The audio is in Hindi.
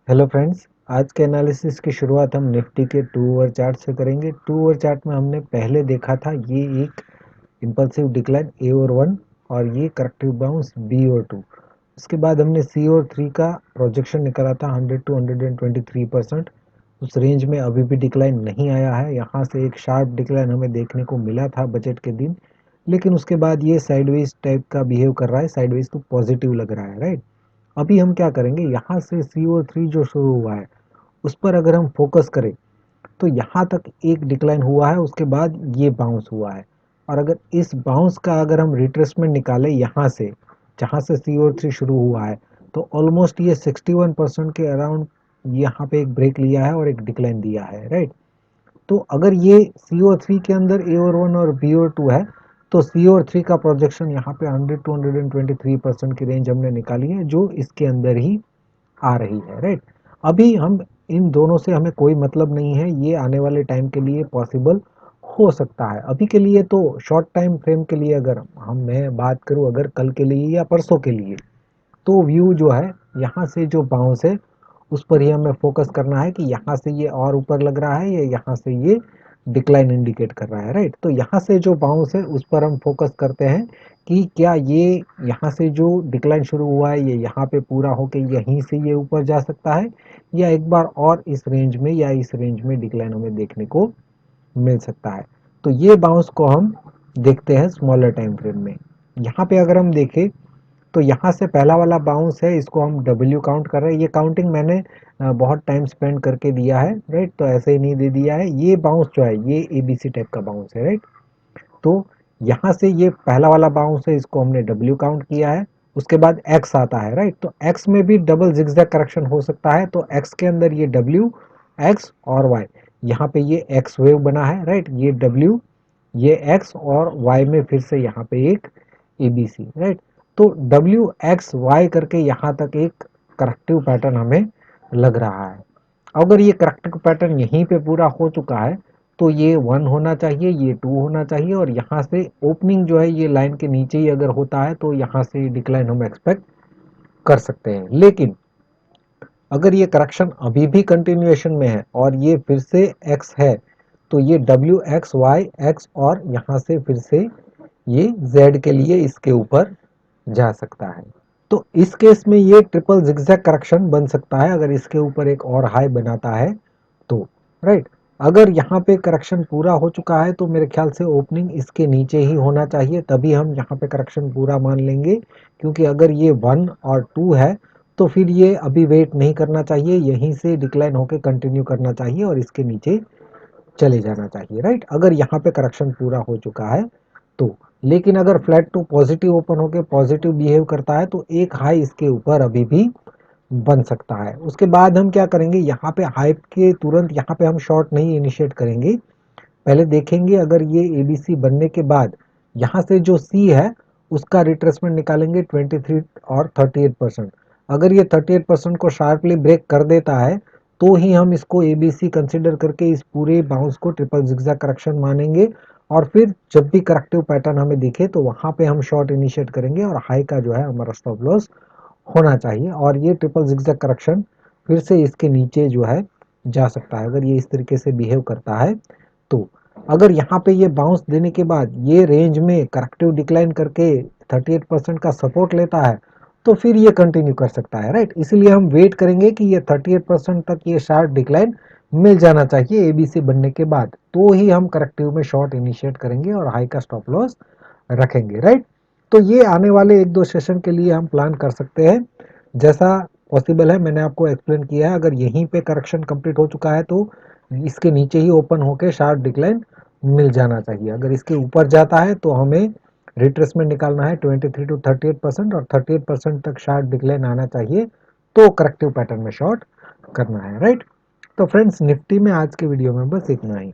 हेलो फ्रेंड्स, आज के एनालिसिस की शुरुआत हम निफ्टी के 2 आवर चार्ट से करेंगे। 2 आवर चार्ट में हमने पहले देखा था ये एक इम्पल्सिव डिक्लाइन ए और 1 और ये करेक्टिव बाउंस बी और 2। उसके बाद हमने सी और 3 का प्रोजेक्शन निकाला था 100 टू 123%। उस रेंज में अभी भी डिक्लाइन नहीं आया है। यहाँ से एक शार्प डिक्लाइन हमें देखने को मिला था बजट के दिन, लेकिन उसके बाद ये साइडवेज टाइप का बिहेव कर रहा है। साइडवेज तो पॉजिटिव लग रहा है, राइट। अभी हम क्या करेंगे, यहाँ से सी और 3 जो शुरू हुआ है उस पर अगर हम फोकस करें तो यहाँ तक एक डिक्लाइन हुआ है, उसके बाद ये बाउंस हुआ है। और अगर इस बाउंस का अगर हम रिट्रेसमेंट निकालें यहाँ से, जहाँ से सी और 3 शुरू हुआ है, तो ऑलमोस्ट ये 61% के अराउंड यहाँ पे एक ब्रेक लिया है और एक डिक्लाइन दिया है, राइट। तो अगर ये सी और 3 के अंदर ए और 1 और बी और 2 है, तो सी और 3 का प्रोजेक्शन यहाँ पे 100 टू 123% की रेंज हमने निकाली है, जो इसके अंदर ही आ रही है, राइट। अभी हम इन दोनों से हमें कोई मतलब नहीं है, ये आने वाले टाइम के लिए पॉसिबल हो सकता है। अभी के लिए तो शॉर्ट टाइम फ्रेम के लिए अगर मैं बात करूं, अगर कल के लिए या परसों के लिए, तो व्यू जो है यहाँ से जो बाउंस है उस पर ही हमें फोकस करना है कि यहाँ से ये और ऊपर लग रहा है या यहाँ से ये डिक्लाइन इंडिकेट कर रहा है, राइट। तो यहाँ से जो बाउंस है उस पर हम फोकस करते हैं कि क्या ये यहाँ से जो डिक्लाइन शुरू हुआ है ये यहाँ पे पूरा होके यहीं से ये ऊपर जा सकता है, या एक बार और इस रेंज में या इस रेंज में डिक्लाइन हमें देखने को मिल सकता है। तो ये बाउंस को हम देखते हैं स्मॉलर टाइम फ्रेम में। यहाँ पे अगर हम देखें तो यहाँ से पहला वाला बाउंस है, इसको हम डब्ल्यू काउंट कर रहे हैं। ये काउंटिंग मैंने बहुत टाइम स्पेंड करके दिया है, राइट। तो ऐसे ही नहीं दे दिया है। ये बाउंस जो है ये एबीसी टाइप का बाउंस है, राइट। तो यहाँ से ये पहला वाला बाउंस है, इसको हमने डब्ल्यू काउंट किया है। उसके बाद एक्स आता है, राइट। तो एक्स में भी डबल जिगजैग करेक्शन हो सकता है, तो एक्स के अंदर ये डब्ल्यू, एक्स और वाई, यहाँ पे ये एक्स वेव बना है, राइट। ये डब्ल्यू, ये एक्स और वाई में फिर से यहाँ पे एक एबीसी, राइट। तो डब्ल्यू एक्स वाई करके यहाँ तक एक करेक्टिव पैटर्न हमें लग रहा है। अगर ये करेक्टिव पैटर्न यहीं पे पूरा हो चुका है तो ये 1 होना चाहिए, ये 2 होना चाहिए, और यहाँ से ओपनिंग जो है ये लाइन के नीचे ही अगर होता है तो यहाँ से डिक्लाइन हम एक्सपेक्ट कर सकते हैं। लेकिन अगर ये करेक्शन अभी भी कंटिन्यूएशन में है और ये फिर से एक्स है, तो ये डब्ल्यू एक्स वाई एक्स और यहाँ से फिर से ये जेड के लिए इसके ऊपर जा सकता है। तो इस केस में ये ट्रिपल जिगजैग करेक्शन बन सकता है अगर इसके ऊपर एक और हाई बनाता है तो, राइट। अगर यहाँ पे करेक्शन पूरा हो चुका है तो मेरे ख्याल से ओपनिंग इसके नीचे ही होना चाहिए, तभी हम यहाँ पे करेक्शन पूरा मान लेंगे। क्योंकि अगर ये 1 और 2 है तो फिर ये अभी वेट नहीं करना चाहिए, यहीं से डिक्लाइन होकर कंटिन्यू करना चाहिए और इसके नीचे चले जाना चाहिए, राइट। अगर यहाँ पे करेक्शन पूरा हो चुका है तो। लेकिन अगर फ्लैट टू पॉजिटिव ओपन होकर पॉजिटिव बिहेव करता है तो एक हाई इसके ऊपर अभी भी बन सकता है। उसके बाद हम क्या करेंगे, यहाँ पे हाई के तुरंत यहाँ पे हम शॉर्ट नहीं इनिशिएट करेंगे, पहले देखेंगे अगर ये एबीसी बनने के बाद यहाँ से जो सी है उसका रिट्रेसमेंट निकालेंगे 23 और 38%। अगर ये 38% को शार्पली ब्रेक कर देता है तो ही हम इसको एबीसी कंसिडर करके इस पूरे बाउंस को ट्रिपल जिगजैग करेक्शन मानेंगे। और फिर जब भी करेक्टिव पैटर्न हमें दिखे तो वहां पे हम शॉर्ट इनिशिएट करेंगे और हाई का जो है हमारा स्टॉप लॉस होना चाहिए। और ये ट्रिपल जिगजैग करेक्शन फिर से इसके नीचे जो है जा सकता है अगर ये इस तरीके से बिहेव करता है तो। अगर यहाँ पे ये बाउंस देने के बाद ये रेंज में करेक्टिव डिक्लाइन करके 38% का सपोर्ट लेता है तो फिर ये कंटिन्यू कर सकता है, राइट। इसलिए हम वेट करेंगे कि ये 38% तक ये शार्प डिक्लाइन मिल जाना चाहिए एबीसी बनने के बाद, तो ही हम करेक्टिव में शॉर्ट इनिशिएट करेंगे और हाई का स्टॉप लॉस रखेंगे, राइट। तो ये आने वाले 1-2 सेशन के लिए हम प्लान कर सकते हैं जैसा पॉसिबल है। मैंने आपको एक्सप्लेन किया है, अगर यहीं पे करेक्शन कंप्लीट हो चुका है तो इसके नीचे ही ओपन होके शार्प डिक्लाइन मिल जाना चाहिए। अगर इसके ऊपर जाता है तो हमें रिट्रेसमेंट निकालना है 23 टू 38% और 38% तक शार्प डिक्लाइन आना चाहिए तो करेक्टिव पैटर्न में शॉर्ट करना है, राइट। तो फ्रेंड्स, निफ्टी में आज के वीडियो में बस इतना ही।